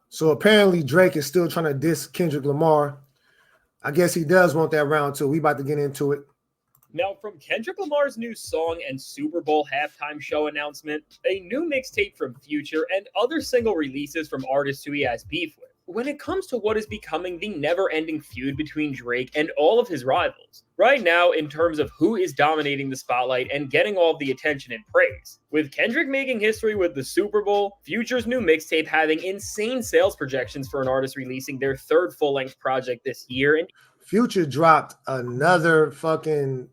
So apparently Drake is still trying to diss Kendrick Lamar. I guess he does want that round two. We about to get into it. Now, from Kendrick Lamar's new song and Super Bowl halftime show announcement, a new mixtape from Future, and other single releases from artists who he has beef with, when it comes to what is becoming the never-ending feud between Drake and all of his rivals, right now in terms of who is dominating the spotlight and getting all of the attention and praise. With Kendrick making history with the Super Bowl, Future's new mixtape having insane sales projections for an artist releasing their third full-length project this year, and Future dropped another fucking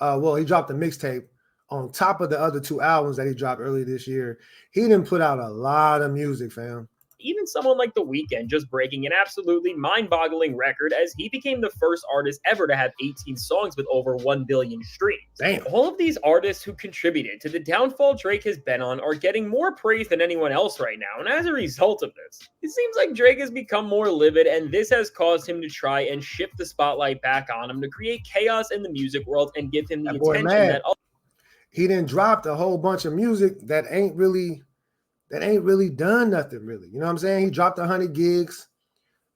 he dropped a mixtape on top of the other two albums that he dropped earlier this year. He didn't put out a lot of music, fam. Even someone like The Weeknd just breaking an absolutely mind-boggling record as he became the first artist ever to have 18 songs with over 1 billion streams. Damn. All of these artists who contributed to the downfall Drake has been on are getting more praise than anyone else right now, and as a result of this, it seems like Drake has become more livid, and this has caused him to try and shift the spotlight back on him to create chaos in the music world and give him the attention that he didn't drop a whole bunch of music that ain't really done nothing really. You know what I'm saying? He dropped 100 gigs.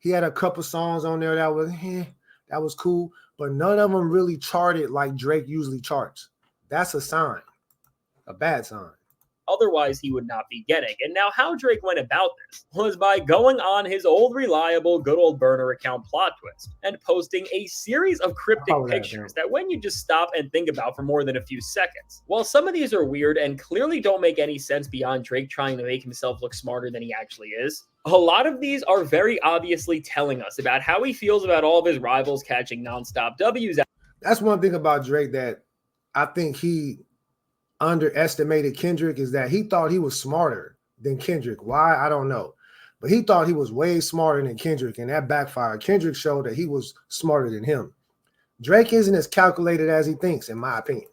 He had a couple songs on there that was cool, but none of them really charted like Drake usually charts. That's a sign, a bad sign. Otherwise he would not be getting. And now how Drake went about this was by going on his old reliable good old burner account Plot Twist and posting a series of cryptic pictures that when you just stop and think about for more than a few seconds. While some of these are weird and clearly don't make any sense beyond Drake trying to make himself look smarter than he actually is, a lot of these are very obviously telling us about how he feels about all of his rivals catching nonstop W's. That's one thing about Drake that I think he underestimated Kendrick, is that he thought he was smarter than Kendrick. Why? I don't know. But he thought he was way smarter than Kendrick, and that backfired. Kendrick showed that he was smarter than him. Drake isn't as calculated as he thinks, in my opinion.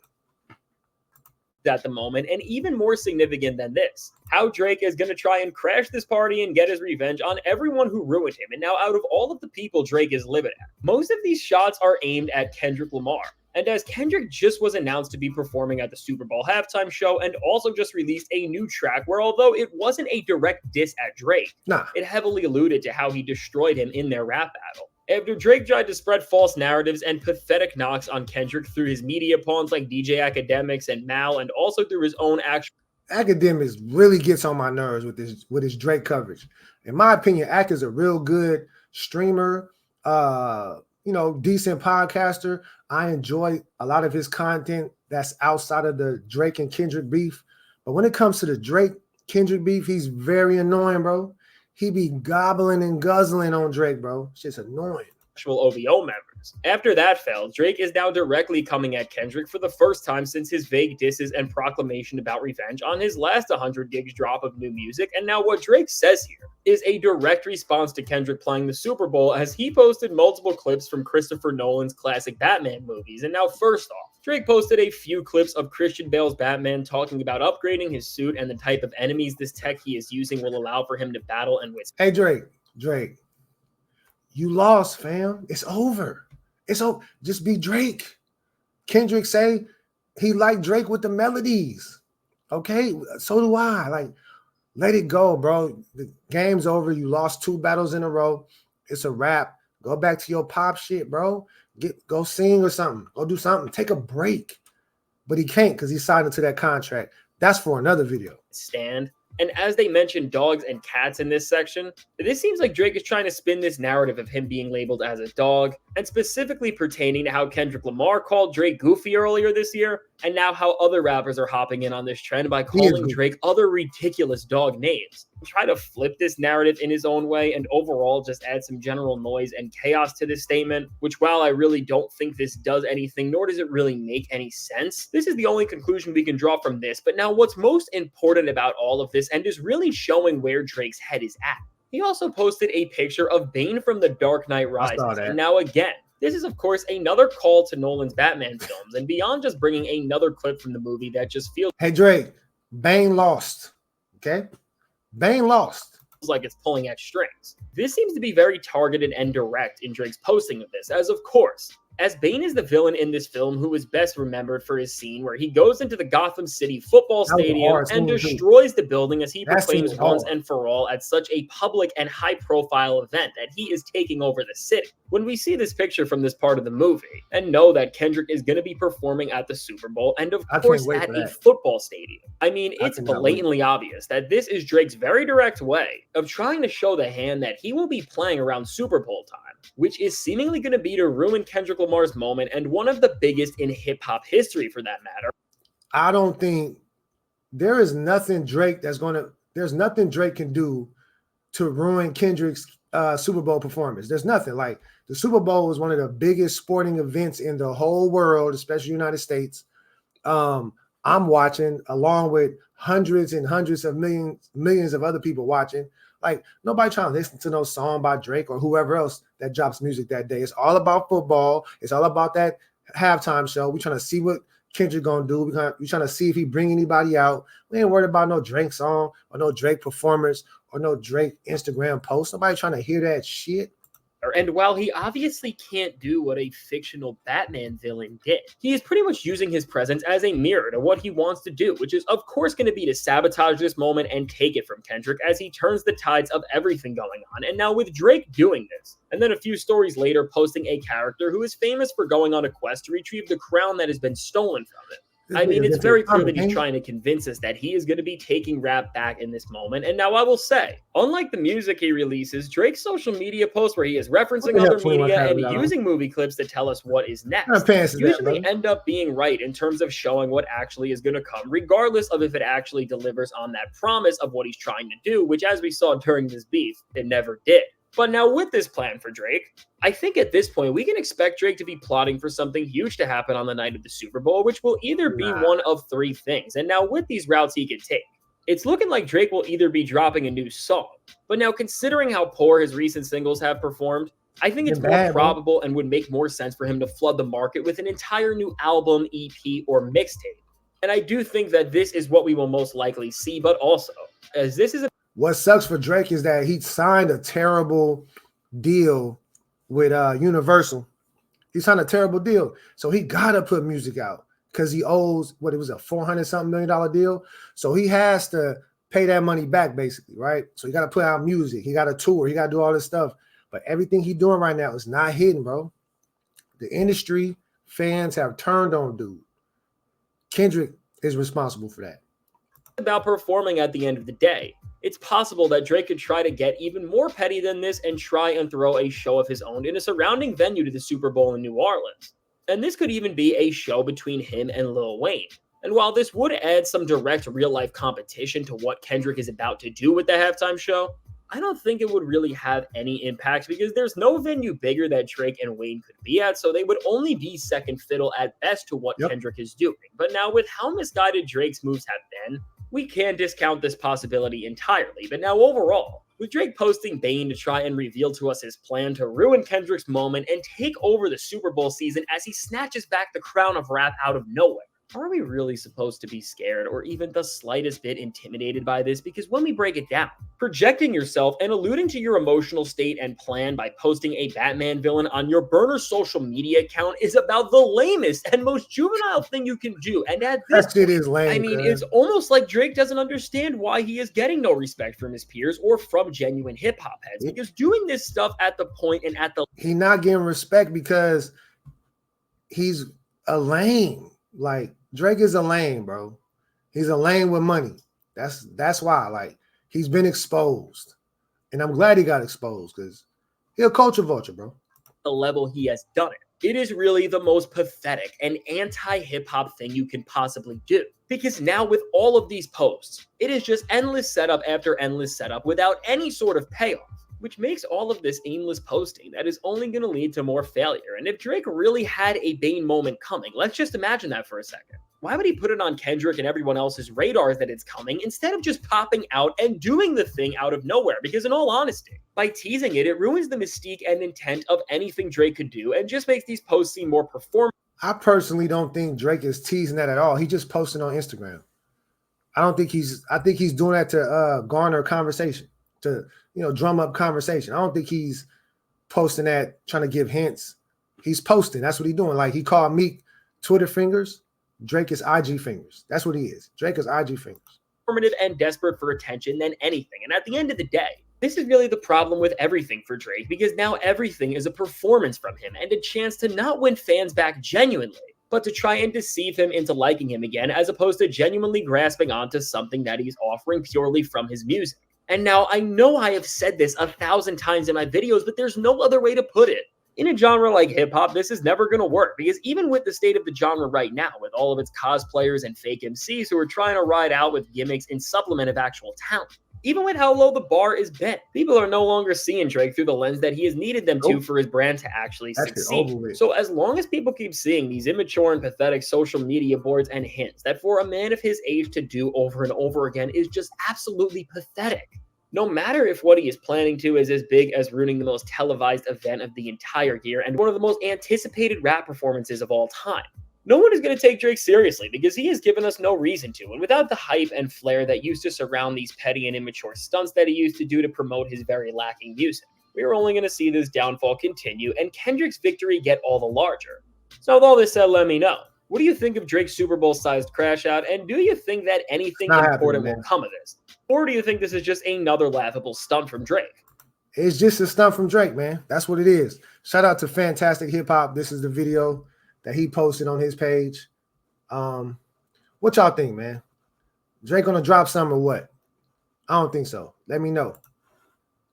At the moment, and even more significant than this, how Drake is going to try and crash this party and get his revenge on everyone who ruined him. And now out of all of the people Drake is livid at, most of these shots are aimed at Kendrick Lamar. And as Kendrick just was announced to be performing at the Super Bowl halftime show and also just released a new track where, although it wasn't a direct diss at Drake, it heavily alluded to how he destroyed him in their rap battle. After Drake tried to spread false narratives and pathetic knocks on Kendrick through his media pawns like DJ Academics and Mal, and also through his own actual... Academics really gets on my nerves with his Drake coverage. In my opinion, Ak is a real good streamer, decent podcaster. I enjoy a lot of his content that's outside of the Drake and Kendrick beef. But when it comes to the Drake-Kendrick beef, he's very annoying, bro. He be gobbling and guzzling on Drake, bro. It's just annoying. Actual OVO members. After that failed, Drake is now directly coming at Kendrick for the first time since his vague disses and proclamation about revenge on his last 100 gigs drop of new music. And now what Drake says here is a direct response to Kendrick playing the Super Bowl, as he posted multiple clips from Christopher Nolan's classic Batman movies. And now first off, Drake posted a few clips of Christian Bale's Batman talking about upgrading his suit and the type of enemies this tech he is using will allow for him to battle and withstand. Hey, Drake, you lost, fam. It's over. It's over. Just be Drake. Kendrick say he liked Drake with the melodies. Okay, so do I. Like, let it go, bro. The game's over. You lost 2 battles in a row. It's a wrap. Go back to your pop shit, bro. Go sing or something. Go do something. Take a break. But he can't because he signed into that contract. That's for another video. And as they mentioned dogs and cats in this section, this seems like Drake is trying to spin this narrative of him being labeled as a dog, and specifically pertaining to how Kendrick Lamar called Drake goofy earlier this year, and now how other rappers are hopping in on this trend by calling Drake other ridiculous dog names. Try to flip this narrative in his own way and overall just add some general noise and chaos to this statement, which while I really don't think this does anything, nor does it really make any sense, this is the only conclusion we can draw from this. But now what's most important about all of this, and is really showing where Drake's head is at, he also posted a picture of Bane from The Dark Knight Rises. And now again, this is, of course, another call to Nolan's Batman films, and beyond just bringing another clip from the movie that just feels... Hey, Drake, Bane lost, okay? Bane lost. Like it's pulling at strings. This seems to be very targeted and direct in Drake's posting of this, as of course, as Bane is the villain in this film who is best remembered for his scene where he goes into the Gotham City football That was a stadium hard and scene, too. destroys the building as he That scene proclaims was once hard. and for all at such a public and high-profile event that he is taking over the city. When we see this picture from this part of the movie and know that Kendrick is going to be performing at the Super Bowl and of I can't course wait at for a that. football stadium, I mean, I it's cannot wait. blatantly obvious that this is Drake's very direct way of trying to show the hand that he will be playing around Super Bowl time, which is seemingly going to be to ruin Kendrick Lamar's moment and one of the biggest in hip-hop history for that matter. I don't think there's nothing Drake can do to ruin Kendrick's Super Bowl performance. There's nothing. Like, the Super Bowl is one of the biggest sporting events in the whole world, especially the United States. I'm watching along with hundreds and hundreds of millions of other people watching. Like, nobody trying to listen to no song by Drake or whoever else that drops music that day. It's all about football. It's all about that halftime show. We're trying to see what Kendrick gonna do. We're trying to see if he bring anybody out. We ain't worried about no Drake song or no Drake performance or no Drake Instagram post. Nobody trying to hear that shit. And while he obviously can't do what a fictional Batman villain did, he is pretty much using his presence as a mirror to what he wants to do, which is of course going to be to sabotage this moment and take it from Kendrick as he turns the tides of everything going on. And now with Drake doing this, and then a few stories later posting a character who is famous for going on a quest to retrieve the crown that has been stolen from him. I mean, it's very clear that he's trying to convince us that he is going to be taking rap back in this moment. And now I will say, unlike the music he releases, Drake's social media posts where he is referencing other media and using movie clips to tell us what is next usually end up being right in terms of showing what actually is going to come, regardless of if it actually delivers on that promise of what he's trying to do, which, as we saw during this beef, it never did. But now with this plan for Drake, I think at this point we can expect Drake to be plotting for something huge to happen on the night of the Super Bowl, which will either be one of three things. And now with these routes he can take, it's looking like Drake will either be dropping a new song. But now considering how poor his recent singles have performed, I think it's more probable and would make more sense for him to flood the market with an entire new album, EP, or mixtape. And I do think that this is what we will most likely see, but also, as this is what sucks for Drake is that he signed a terrible deal with Universal. He signed a terrible deal. So he got to put music out because he owes, what it was, a $400-something million deal. So he has to pay that money back, basically, right? So he got to put out music. He got to tour. He got to do all this stuff. But everything he's doing right now is not hidden, bro. The industry, fans have turned on dude. Kendrick is responsible for that. About performing at the end of the day. It's possible that Drake could try to get even more petty than this and try and throw a show of his own in a surrounding venue to the Super Bowl in New Orleans. And this could even be a show between him and Lil Wayne. And while this would add some direct real-life competition to what Kendrick is about to do with the halftime show, I don't think it would really have any impact because there's no venue bigger that Drake and Wayne could be at, so they would only be second fiddle at best to what Kendrick is doing. But now with how misguided Drake's moves have been, we can discount this possibility entirely. But now overall, with Drake posting Bane to try and reveal to us his plan to ruin Kendrick's moment and take over the Super Bowl season as he snatches back the crown of rap out of nowhere, are we really supposed to be scared or even the slightest bit intimidated by this? Because when we break it down, projecting yourself and alluding to your emotional state and plan by posting a Batman villain on your burner social media account is about the lamest and most juvenile thing you can do. And at this point, is lame, I mean, it's almost like Drake doesn't understand why he is getting no respect from his peers or from genuine hip-hop heads. Because doing this stuff at the point and at the... He's not getting respect because he's a lame. Like, Drake is a lame, bro. He's a lame with money. That's why. Like, he's been exposed. And I'm glad he got exposed because he's a culture vulture, bro. The level he has done it. It is really the most pathetic and anti-hip-hop thing you can possibly do. Because now with all of these posts, it is just endless setup after endless setup without any sort of payoff, which makes all of this aimless posting that is only going to lead to more failure. And if Drake really had a Bane moment coming, let's just imagine that for a second. Why would he put it on Kendrick and everyone else's radars that it's coming instead of just popping out and doing the thing out of nowhere? Because in all honesty, by teasing it, it ruins the mystique and intent of anything Drake could do and just makes these posts seem more performative. I personally don't think Drake is teasing that at all. He just posting on Instagram. I think he's doing that to garner conversation, to drum up conversation. I don't think he's posting that trying to give hints He's posting. That's what he's doing. Like he called Meek Twitter fingers. Drake is IG fingers. That's what he is. Drake is IG fingers. Informative and desperate for attention than anything. And at the end of the day, this is really the problem with everything for Drake, because now everything is a performance from him and a chance to not win fans back genuinely, but to try and deceive him into liking him again, as opposed to genuinely grasping onto something that he's offering purely from his music. And now I know I have said this 1,000 times in my videos, but there's no other way to put it. In a genre like hip-hop, this is never going to work, because even with the state of the genre right now, with all of its cosplayers and fake MCs who are trying to ride out with gimmicks in supplement of actual talent, even with how low the bar is bent, people are no longer seeing Drake through the lens that he has needed them to for his brand to actually succeed. So as long as people keep seeing these immature and pathetic social media boards and hints that for a man of his age to do over and over again is just absolutely pathetic, no matter if what he is planning to is as big as ruining the most televised event of the entire year and one of the most anticipated rap performances of all time, no one is going to take Drake seriously, because he has given us no reason to. And without the hype and flair that used to surround these petty and immature stunts that he used to do to promote his very lacking music, we are only going to see this downfall continue and Kendrick's victory get all the larger. So with all this said, let me know. What do you think of Drake's Super Bowl-sized crash out, and do you think that anything important will come of this? Or do you think this is just another laughable stunt from Drake? It's just a stunt from Drake, man. That's what it is. Shout out to Fantastic Hip Hop. This is the video that he posted on his page. What y'all think, man? Drake gonna drop something or what? I don't think so. Let me know.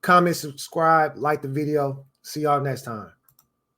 Comment, subscribe, like the video. See y'all next time.